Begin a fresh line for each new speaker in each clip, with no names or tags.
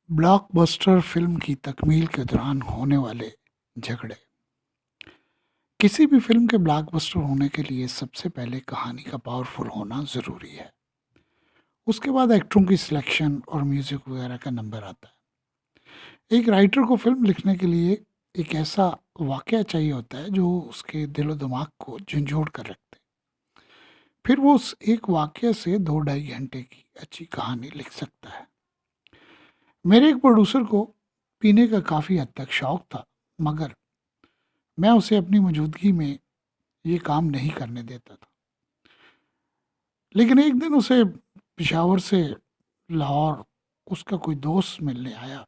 Blockbuster film की तकमील के दौरान होने वाले झगड़े। किसी भी फिल्म के ब्लॉकबस्टर होने के लिए सबसे पहले कहानी का पावरफुल होना ज़रूरी है। उसके बाद एक्टरों की सिलेक्शन और म्यूज़िक वगैरह का नंबर आता है। एक राइटर को फिल्म लिखने के लिए एक ऐसा वाक़या चाहिए होता है जो उसके दिलो दिमाग को झंझोड़ कर रखते। फिर वो उस एक वाक़ये से 2 ढाई घंटे की अच्छी कहानी लिख सकता है। मेरे एक प्रोड्यूसर को पीने का काफ़ी हद तक शौक था, मगर मैं उसे अपनी मौजूदगी में ये काम नहीं करने देता था। लेकिन एक दिन उसे पेशावर से लाहौर उसका कोई दोस्त मिलने आया,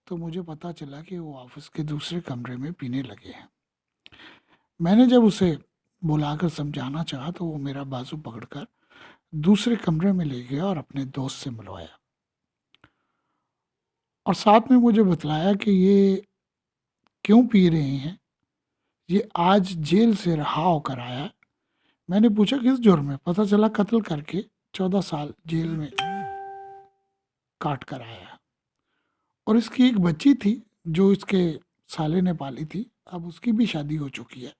तो मुझे पता चला कि वो ऑफिस के दूसरे कमरे में पीने लगे हैं। मैंने जब उसे बुलाकर समझाना चाहा, तो वो मेरा बाजू पकड़कर दूसरे कमरे में ले गया और अपने दोस्त से मिलवाया और साथ में मुझे बतलाया कि ये क्यों पी रहे हैं। ये आज जेल से रहा होकर आया है। मैंने पूछा किस जुर्म में? पता चला कत्ल करके 14 साल जेल में काट कर आया है। और इसकी एक बच्ची थी जो इसके साले ने पाली थी, अब उसकी भी शादी हो चुकी है।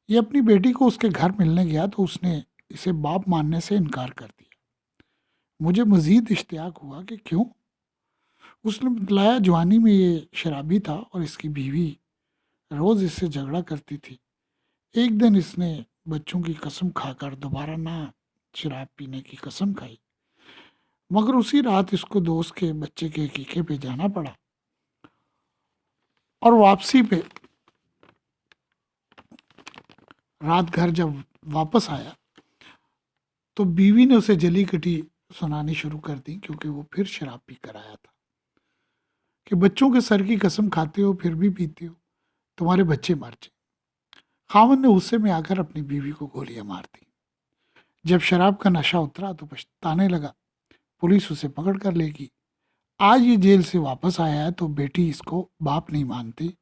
ये अपनी बेटी को उसके घर मिलने गया तो उसने इसे बाप मानने से इनकार कर दिया। मुझे मज़ीद इश्तियाक हुआ कि क्यों? उसने बतलाया जवानी में ये शराबी था और इसकी बीवी रोज़ इससे झगड़ा करती थी। एक दिन इसने बच्चों की कसम खाकर दोबारा ना शराब पीने की कसम खाई, मगर उसी रात इसको दोस्त के बच्चे के अकीके पे जाना पड़ा और वापसी पे रात घर जब वापस आया तो बीवी ने उसे जली कटी सुनानी शुरू कर दी, क्योंकि वो फिर शराब पी कर आया था कि बच्चों के सर की कसम खाते हो फिर भी पीते हो, तुम्हारे बच्चे मर जाए। खामन ने गुस्से में आकर अपनी बीवी को गोलियां मार दी। जब शराब का नशा उतरा तो पछताने लगा। पुलिस उसे पकड़ कर लेगी। आज ये जेल से वापस आया है तो बेटी इसको बाप नहीं मानती।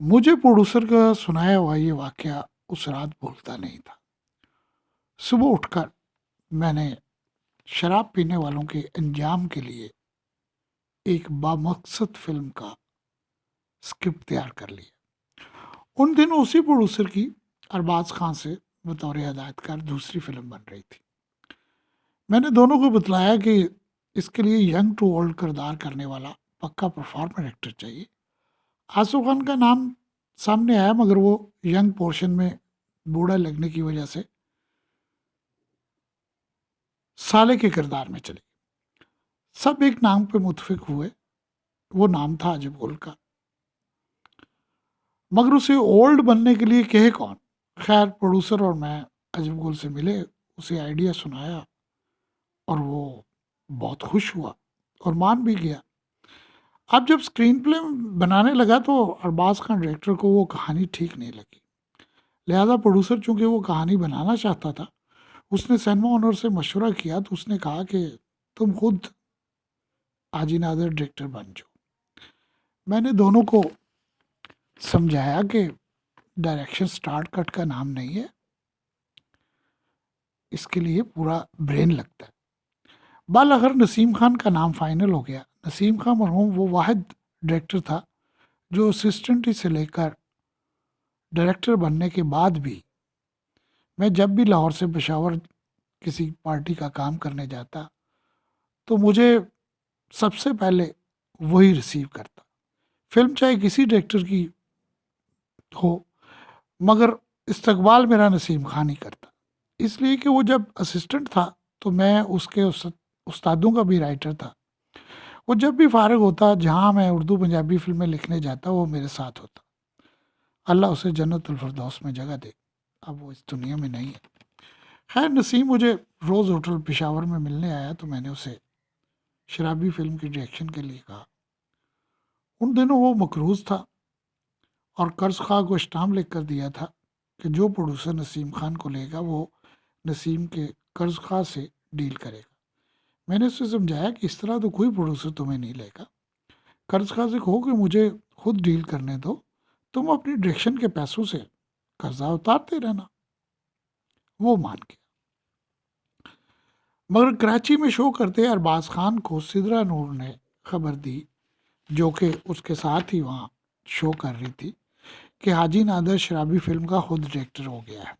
मुझे प्रोड्यूसर का सुनाया हुआ ये वाकया उस रात भूलता नहीं था। सुबह उठकर मैंने शराब पीने वालों के अंजाम के लिए एक बामकसद फिल्म का स्क्रिप्ट तैयार कर लिया। उन दिनों उसी प्रोड्यूसर की अरबाज खान से बतौर हदायतकार दूसरी फिल्म बन रही थी। मैंने दोनों को बतलाया कि इसके लिए यंग टू ओल्ड किरदार करने वाला पक्का परफॉर्मर एक्टर चाहिए। आसफ खान का नाम सामने आया, मगर वो यंग पोर्शन में बूढ़ा लगने की वजह से साले के किरदार में चले। सब एक नाम पे मुतफिक हुए, वो नाम था अजब का। मगर उसे ओल्ड बनने के लिए कहे कौन? खैर प्रोड्यूसर और मैं अजब से मिले, उसे आइडिया सुनाया और वो बहुत खुश हुआ और मान भी गया। अब जब स्क्रीन प्ले बनाने लगा तो अरबाज खान डायरेक्टर को वो कहानी ठीक नहीं लगी। लिहाजा प्रोड्यूसर चूंकि वो कहानी बनाना चाहता था, उसने सैनमा ओनर से मशवरा किया तो उसने कहा कि तुम खुद आजी नादर डायरेक्टर बन जाओ। मैंने दोनों को समझाया कि डायरेक्शन स्टार्ट कट का नाम नहीं है, इसके लिए पूरा ब्रेन लगता है। बाल अगर नसीम खान का नाम फाइनल हो गया। नसीम खान मरहूम वो वाहिद डायरेक्टर था जो असिस्टेंट से लेकर डायरेक्टर बनने के बाद भी मैं जब भी लाहौर से पेशावर किसी पार्टी का काम करने जाता तो मुझे सबसे पहले वही रिसीव करता। फिल्म चाहे किसी डायरेक्टर की हो, मगर इस्तकबाल मेरा नसीम खान ही करता। इसलिए कि वो जब असिस्टेंट था तो मैं उसके उस्तादों का भी राइटर था। वो जब भी फारिग होता, जहाँ मैं उर्दू पंजाबी फिल्में लिखने जाता, वो मेरे साथ होता। अल्लाह उसे जन्नतुल फिरदौस में जगह दे, अब वो इस दुनिया में नहीं है। खैर नसीम मुझे रोज़ होटल पेशावर में मिलने आया तो मैंने उसे शराबी फिल्म की डायरेक्शन के लिए कहा। उन दिनों वो मकरूज था और कर्ज खा को स्टाम्प लिख कर दिया था कि जो प्रोड्यूसर नसीम खान को लेगा वो नसीम के कर्ज खा से डील करेगा। मैंने उसे समझाया कि इस तरह तो कोई प्रोड्यूसर तुम्हें नहीं लेगा। कर्ज खा से कहो कि मुझे खुद डील करने दो, तुम अपनी डायरेक्शन के पैसों से कर्जा उतारते रहना। वो मान गया। मगर कराची में शो करते अरबाज खान को सिदरा नूर ने खबर दी, जो कि उसके साथ ही वहाँ शो कर रही थी, कि हाजी नादर शराबी फिल्म का खुद डायरेक्टर हो गया है।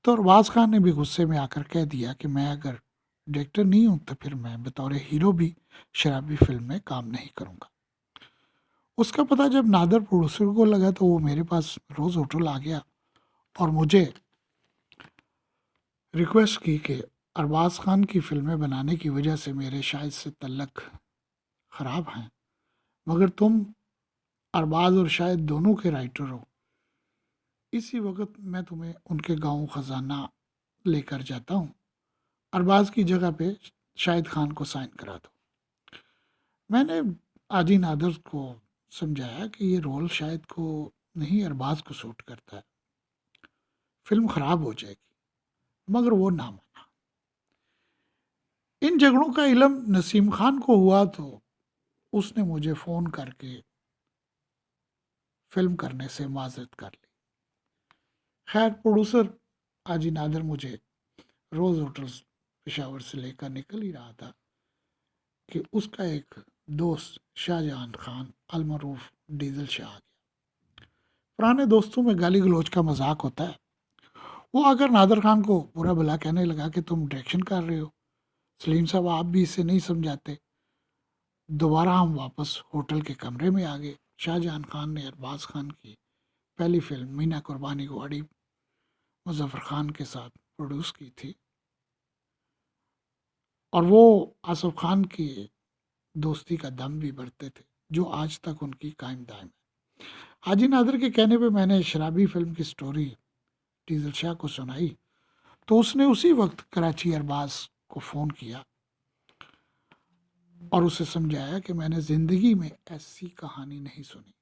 तो अरबाज खान ने भी गुस्से में आकर कह दिया कि मैं अगर डायरेक्टर नहीं हूं तो फिर मैं बतौर हीरो भी शराबी फिल्म में काम नहीं करूंगा। उसका पता जब नादर प्रोड्यूसर को लगा तो वो मेरे पास रोज होटल आ गया और मुझे रिक्वेस्ट की कि अरबाज खान की फिल्में बनाने की वजह से मेरे शायद से तल्लक ख़राब हैं, मगर तुम अरबाज और शायद दोनों के राइटर हो, इसी वक्त मैं तुम्हें उनके गाँव खजाना लेकर जाता हूँ, अरबाज की जगह पे शाहिद खान को साइन करा दो। मैंने आजी नादर को समझाया कि ये रोल शाहिद को नहीं अरबाज को सूट करता है, फिल्म खराब हो जाएगी, मगर वो ना माना। इन झगड़ों का इल्म नसीम खान को हुआ तो उसने मुझे फ़ोन करके फिल्म करने से माजरत कर ली। खैर प्रोड्यूसर आजी नादर मुझे रोज़ होटल्स पेशावर से लेकर निकल ही रहा था कि उसका एक दोस्त शाहजहां खान अलमरूफ डीजल शाह आ गया। पुराने दोस्तों में गाली गलौज का मजाक होता है। वो आकर नादर खान को बुरा भला कहने लगा कि तुम डायरेक्शन कर रहे हो, सलीम साहब आप भी इसे नहीं समझाते। दोबारा हम वापस होटल के कमरे में आ गए। शाहजहां खान ने अरबाज खान की पहली फिल्म मीना कुर्बानी गवाड़ी मुजफ्फर खान के साथ प्रोड्यूस की थी और वो आसफ खान की दोस्ती का दम भी बढ़ते थे, जो आज तक उनकी कायम दायम है। हाजी नादर के कहने पे मैंने शराबी फिल्म की स्टोरी डीजल शाह को सुनाई तो उसने उसी वक्त कराची अरबाज को फ़ोन किया और उसे समझाया कि मैंने ज़िंदगी में ऐसी कहानी नहीं सुनी।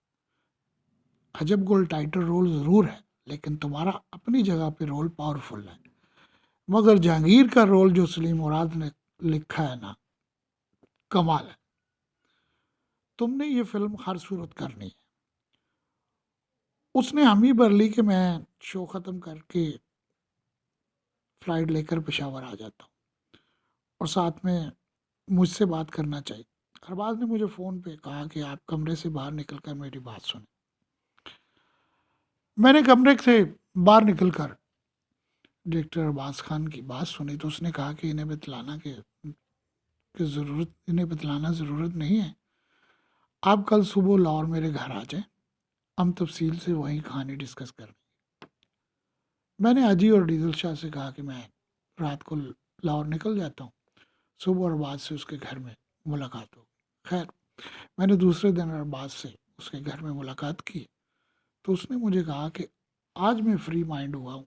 अजब गोल्ड टाइटल रोल ज़रूर है, लेकिन तुम्हारा अपनी जगह पे रोल पावरफुल है, मगर जहांगीर का रोल जो सलीम मुराद ने लिखा है ना, कमाल है। तुमने ये फिल्म हर सूरत करनी है। उसने हामी भर ली कि मैं शो ख़त्म करके फ़्लाइट लेकर पेशावर आ जाता हूँ और साथ में मुझसे बात करना चाहिए। अरबाज ने मुझे फ़ोन पे कहा कि आप कमरे से बाहर निकलकर मेरी बात सुने। मैंने कमरे से बाहर निकलकर डायरेक्टर अरबाज खान की बात सुनी तो उसने कहा कि इन्हें बतलाना ज़रूरत नहीं है। आप कल सुबह लाहौर मेरे घर आ जाएं, हम तफसील से वहीं कहानी डिस्कस कर। मैंने अजी और डीजल शाह से कहा कि मैं रात को लाहौर निकल जाता हूँ, सुबह अरबाज से उसके घर में मुलाकात हो। खैर मैंने दूसरे दिन अरबाज से उसके घर में मुलाकात की तो उसने मुझे कहा कि आज मैं फ्री माइंड हुआ हूँ।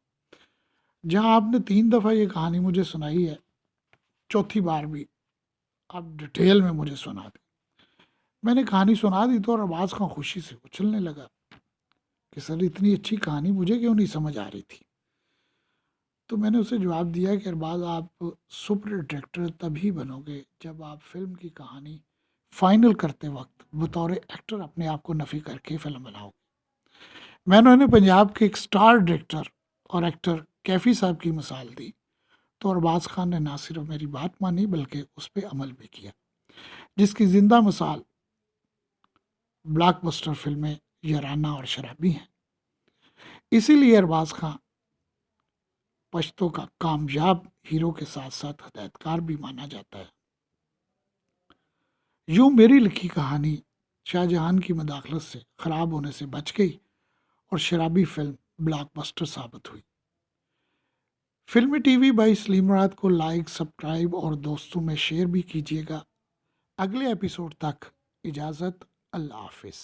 जहाँ आपने 3 दफ़ा ये कहानी मुझे सुनाई है, चौथी बार भी आप डिटेल में मुझे सुना दी। मैंने कहानी सुना दी तो अरबाज खां खुशी से उछलने लगा कि सर इतनी अच्छी कहानी मुझे क्यों नहीं समझ आ रही थी। तो मैंने उसे जवाब दिया कि अरबाज आप सुपर डायरेक्टर तभी बनोगे जब आप फिल्म की कहानी फाइनल करते वक्त बतौर एक्टर अपने आप को नफ़ी करके फिल्म बनाओगे। मैंने उन्हें पंजाब के एक स्टार डायरेक्टर और एक्टर कैफ़ी साहब की मिसाल दी तो अरबाज खान ने ना सिर्फ मेरी बात मानी बल्कि उस पर अमल भी किया, जिसकी जिंदा मिसाल ब्लॉकबस्टर फिल्में याराना और शराबी हैं। इसीलिए अरबाज खान पश्तो का कामयाब हीरो के साथ साथ हदायतकार भी माना जाता है। यूं मेरी लिखी कहानी शाहजहां की मदाखलत से खराब होने से बच गई और शराबी फिल्म ब्लॉकबस्टर साबित हुई। फिल्मी टीवी बाई सलीम रात को लाइक, सब्सक्राइब और दोस्तों में शेयर भी कीजिएगा। अगले एपिसोड तक इजाज़त, अल्लाह हाफिज़।